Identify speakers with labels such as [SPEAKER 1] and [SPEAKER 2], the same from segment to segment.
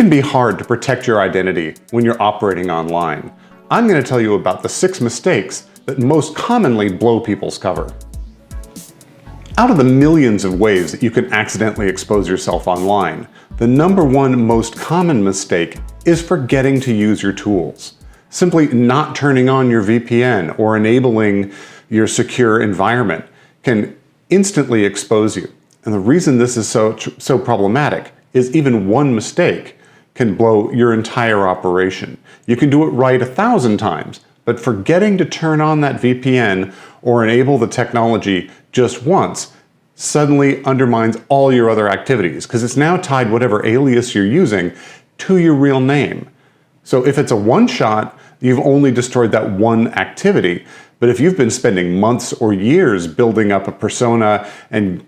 [SPEAKER 1] can be hard to protect your identity when you're operating online. I'm going to tell you about the 6 mistakes that most commonly blow people's cover. Out of the millions of ways that you can accidentally expose yourself online, the #1 most common mistake is forgetting to use your tools. Simply not turning on your VPN or enabling your secure environment can instantly expose you. And the reason this is so problematic is even one mistake can blow your entire operation. You can do it right 1,000 times, but forgetting to turn on that VPN or enable the technology just once suddenly undermines all your other activities, because it's now tied whatever alias you're using to your real name. So if it's a one-shot, you've only destroyed that one activity. But if you've been spending months or years building up a persona and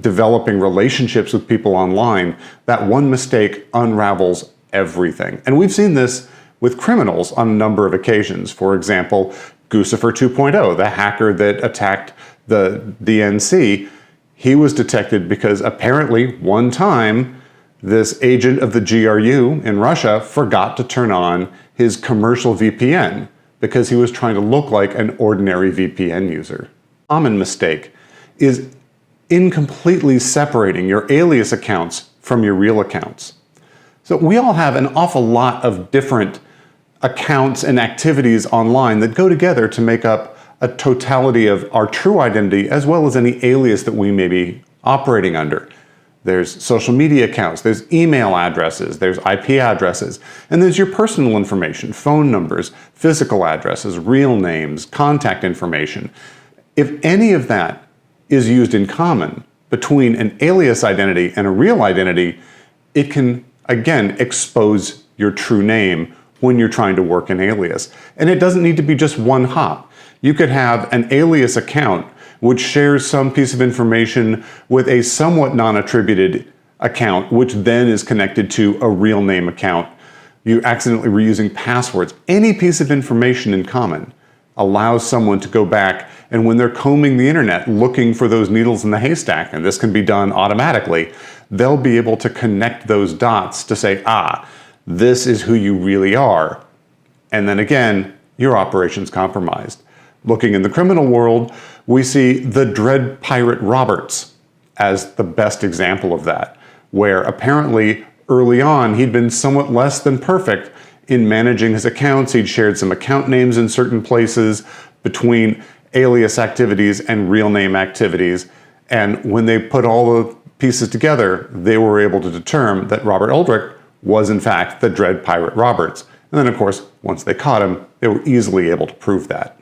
[SPEAKER 1] developing relationships with people online, that one mistake unravels everything. And we've seen this with criminals on a number of occasions. For example, Guccifer 2.0, the hacker that attacked the DNC, he was detected because apparently one time this agent of the GRU in Russia forgot to turn on his commercial VPN because he was trying to look like an ordinary VPN user. A common mistake is incompletely separating your alias accounts from your real accounts. So we all have an awful lot of different accounts and activities online that go together to make up a totality of our true identity, as well as any alias that we may be operating under. There's social media accounts, there's email addresses, there's IP addresses, and there's your personal information, phone numbers, physical addresses, real names, contact information. If any of that is used in common between an alias identity and a real identity, it can, again, expose your true name when you're trying to work an alias. And it doesn't need to be just one hop. You could have an alias account which shares some piece of information with a somewhat non-attributed account, which then is connected to a real name account. You accidentally reusing passwords. Any piece of information in common allows someone to go back, and when they're combing the internet looking for those needles in the haystack, and this can be done automatically, they'll be able to connect those dots to say, ah, this is who you really are. And then again, your operation's compromised. Looking in the criminal world, we see the Dread Pirate Roberts as the best example of that, where apparently early on he'd been somewhat less than perfect in managing his accounts. He'd shared some account names in certain places between alias activities and real name activities. And when they put all the pieces together, they were able to determine that Robert Eldrick was in fact the Dread Pirate Roberts. And then of course, once they caught him, they were easily able to prove that.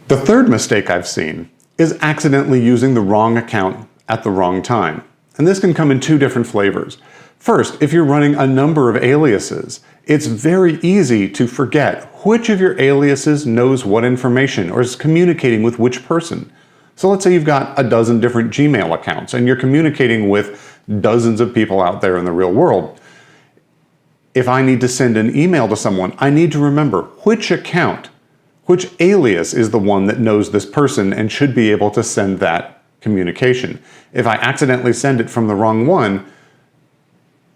[SPEAKER 1] The third mistake I've seen is accidentally using the wrong account at the wrong time. And this can come in 2 different flavors. First, if you're running a number of aliases, it's very easy to forget which of your aliases knows what information or is communicating with which person. So let's say you've got a dozen different Gmail accounts and you're communicating with dozens of people out there in the real world. If I need to send an email to someone, I need to remember which account, which alias is the one that knows this person and should be able to send that communication. If I accidentally send it from the wrong one,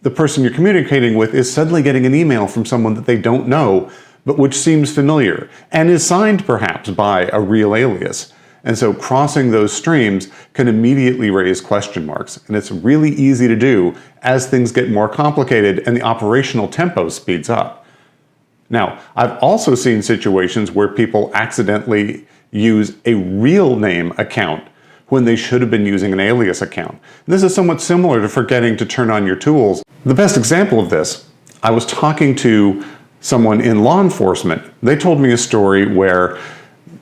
[SPEAKER 1] the person you're communicating with is suddenly getting an email from someone that they don't know, but which seems familiar and is signed perhaps by a real alias. And so crossing those streams can immediately raise question marks. And it's really easy to do as things get more complicated and the operational tempo speeds up. Now, I've also seen situations where people accidentally use a real name account when they should have been using an alias account. This is somewhat similar to forgetting to turn on your tools. The best example of this, I was talking to someone in law enforcement. They told me a story where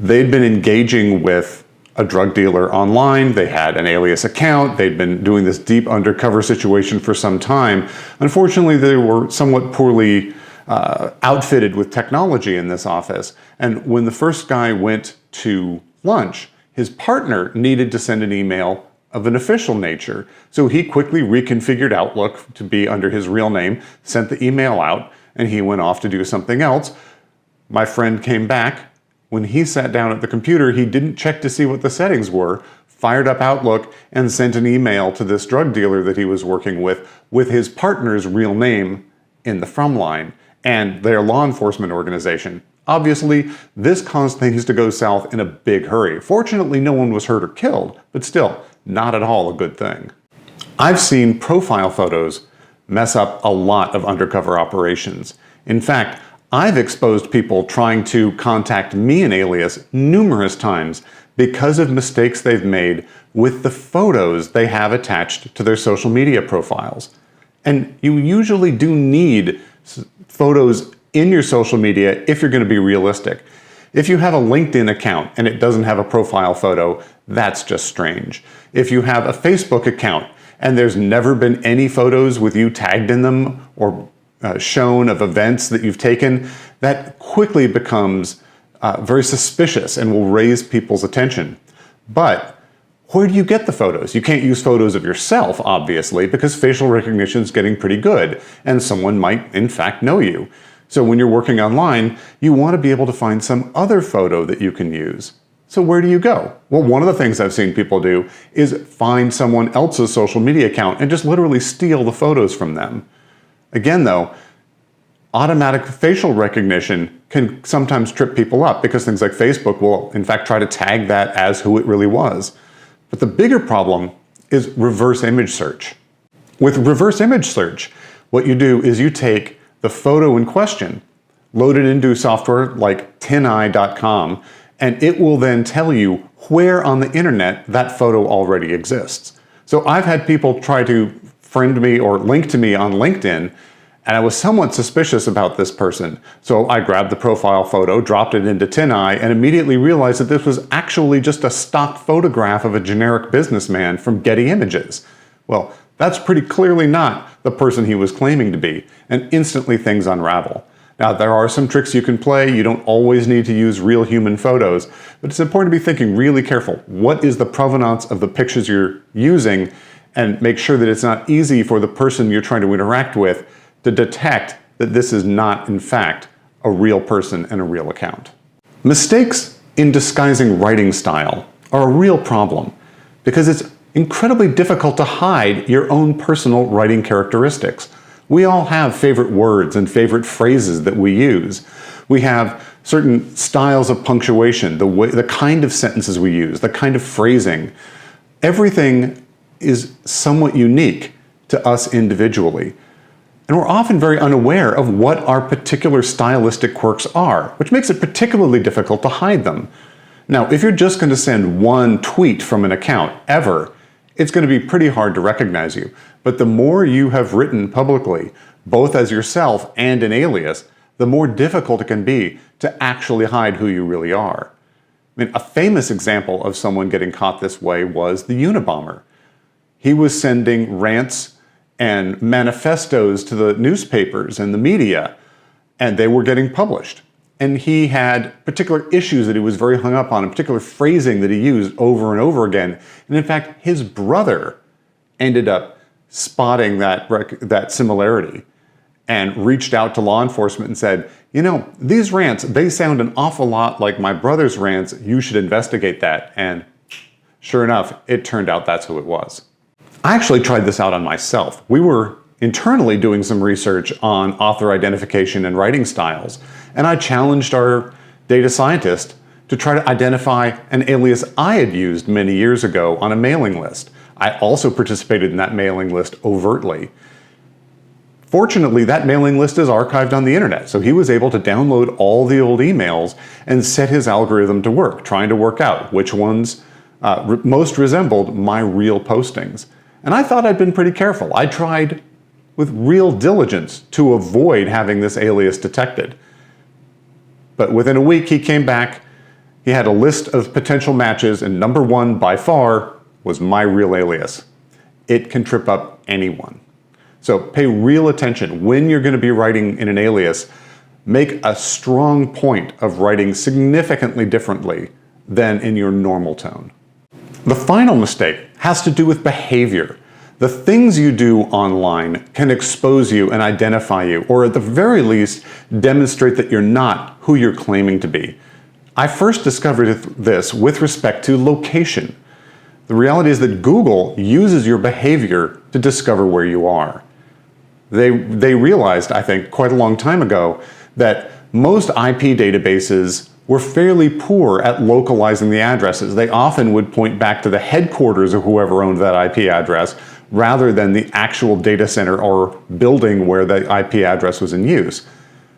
[SPEAKER 1] they'd been engaging with a drug dealer online. They had an alias account. They'd been doing this deep undercover situation for some time. Unfortunately, they were somewhat poorly outfitted with technology in this office. And when the first guy went to lunch, his partner needed to send an email of an official nature. So he quickly reconfigured Outlook to be under his real name, sent the email out, and he went off to do something else. My friend came back. When he sat down at the computer, he didn't check to see what the settings were, fired up Outlook, and sent an email to this drug dealer that he was working with his partner's real name in the from line and their law enforcement organization. Obviously, this caused things to go south in a big hurry. Fortunately, no one was hurt or killed, but still, not at all a good thing. I've seen profile photos mess up a lot of undercover operations. In fact, I've exposed people trying to contact me in alias numerous times because of mistakes they've made with the photos they have attached to their social media profiles. And you usually do need photos in your social media if you're going to be realistic. If you have a LinkedIn account and it doesn't have a profile photo, that's just strange. If you have a Facebook account and there's never been any photos with you tagged in them or shown of events that you've taken, that quickly becomes very suspicious and will raise people's attention. But where do you get the photos? You can't use photos of yourself, obviously, because facial recognition is getting pretty good, and someone might, in fact, know you. So when you're working online, you want to be able to find some other photo that you can use. So where do you go? Well, one of the things I've seen people do is find someone else's social media account and just literally steal the photos from them. Again, though, automatic facial recognition can sometimes trip people up because things like Facebook will, in fact, try to tag that as who it really was. But the bigger problem is reverse image search. With reverse image search, what you do is you take the photo in question, load it into software like tineye.com, and it will then tell you where on the internet that photo already exists. So I've had people try to friend me or link to me on LinkedIn, and I was somewhat suspicious about this person. So I grabbed the profile photo, dropped it into TinEye, and immediately realized that this was actually just a stock photograph of a generic businessman from Getty Images. Well, that's pretty clearly not the person he was claiming to be, and instantly things unravel. Now, there are some tricks you can play. You don't always need to use real human photos, but it's important to be thinking really careful. What is the provenance of the pictures you're using? And make sure that it's not easy for the person you're trying to interact with to detect that this is not, in fact, a real person and a real account. Mistakes in disguising writing style are a real problem because it's incredibly difficult to hide your own personal writing characteristics. We all have favorite words and favorite phrases that we use. We have certain styles of punctuation, the kind of sentences we use, the kind of phrasing. Everything is somewhat unique to us individually. And we're often very unaware of what our particular stylistic quirks are, which makes it particularly difficult to hide them. Now, if you're just going to send one tweet from an account ever, it's going to be pretty hard to recognize you. But the more you have written publicly, both as yourself and an alias, the more difficult it can be to actually hide who you really are. I mean, a famous example of someone getting caught this way was the Unabomber. He was sending rants and manifestos to the newspapers and the media, and they were getting published. And he had particular issues that he was very hung up on, and particular phrasing that he used over and over again. And in fact, his brother ended up spotting that similarity and reached out to law enforcement and said, you know, these rants, they sound an awful lot like my brother's rants. You should investigate that. And sure enough, it turned out that's who it was. I actually tried this out on myself. We were internally doing some research on author identification and writing styles, and I challenged our data scientist to try to identify an alias I had used many years ago on a mailing list. I also participated in that mailing list overtly. Fortunately, that mailing list is archived on the internet, so he was able to download all the old emails and set his algorithm to work, trying to work out which ones most resembled my real postings. And I thought I'd been pretty careful. I tried with real diligence to avoid having this alias detected. But within a week, he came back. He had a list of potential matches, and number one by far was my real alias. It can trip up anyone. So pay real attention. When you're going to be writing in an alias, make a strong point of writing significantly differently than in your normal tone. The final mistake has to do with behavior. The things you do online can expose you and identify you, or at the very least, demonstrate that you're not who you're claiming to be. I first discovered this with respect to location. The reality is that Google uses your behavior to discover where you are. They realized, I think, quite a long time ago that most IP databases were fairly poor at localizing the addresses. They often would point back to the headquarters of whoever owned that IP address rather than the actual data center or building where the IP address was in use.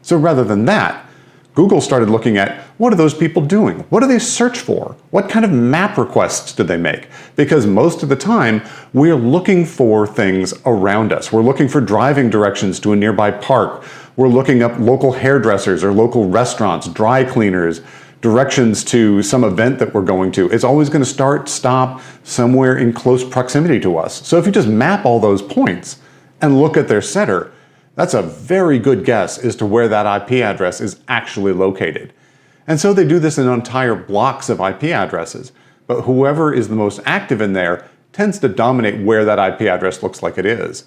[SPEAKER 1] So rather than that, Google started looking at, what are those people doing? What do they search for? What kind of map requests do they make? Because most of the time, we're looking for things around us. We're looking for driving directions to a nearby park. We're looking up local hairdressers or local restaurants, dry cleaners, directions to some event that we're going to. It's always going to stop somewhere in close proximity to us. So if you just map all those points and look at their center, that's a very good guess as to where that IP address is actually located. And so they do this in entire blocks of IP addresses, but whoever is the most active in there tends to dominate where that IP address looks like it is.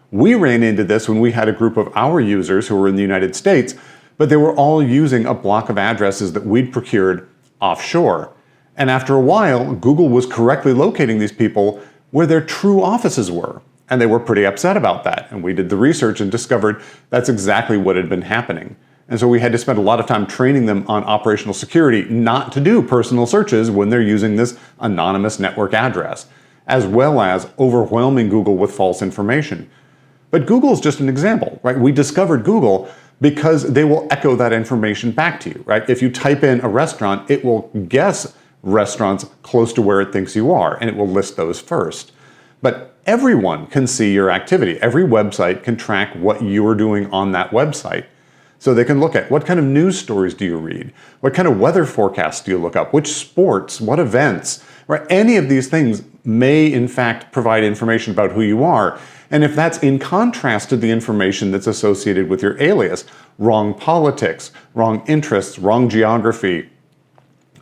[SPEAKER 1] We ran into this when we had a group of our users who were in the United States, but they were all using a block of addresses that we'd procured offshore. And after a while, Google was correctly locating these people where their true offices were. And they were pretty upset about that. And we did the research and discovered that's exactly what had been happening. And so we had to spend a lot of time training them on operational security not to do personal searches when they're using this anonymous network address, as well as overwhelming Google with false information. But Google is just an example, right? We discovered Google because they will echo that information back to you, right? If you type in a restaurant, it will guess restaurants close to where it thinks you are, and it will list those first. But everyone can see your activity. Every website can track what you are doing on that website. So they can look at what kind of news stories do you read? What kind of weather forecasts do you look up? Which sports? What events? Right? Any of these things may in fact provide information about who you are. And if that's in contrast to the information that's associated with your alias, wrong politics, wrong interests, wrong geography,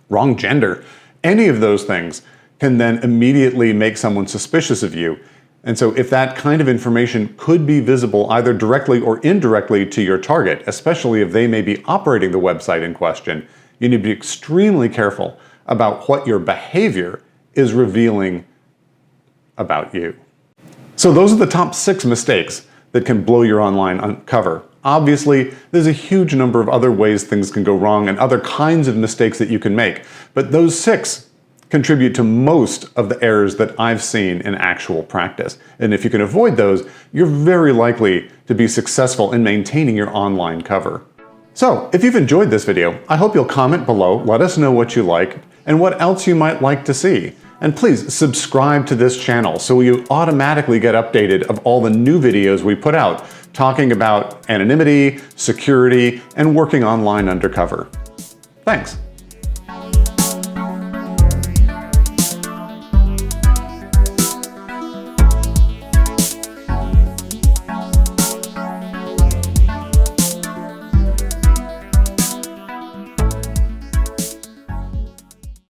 [SPEAKER 1] wrong gender, any of those things can then immediately make someone suspicious of you. And so if that kind of information could be visible either directly or indirectly to your target, especially if they may be operating the website in question, you need to be extremely careful about what your behavior is revealing about you. So those are the top 6 mistakes that can blow your online cover. Obviously, there's a huge number of other ways things can go wrong and other kinds of mistakes that you can make, but those 6 contribute to most of the errors that I've seen in actual practice. And if you can avoid those, you're very likely to be successful in maintaining your online cover. So, if you've enjoyed this video, I hope you'll comment below, let us know what you like, and what else you might like to see. And please subscribe to this channel so you automatically get updated of all the new videos we put out talking about anonymity, security, and working online undercover. Thanks.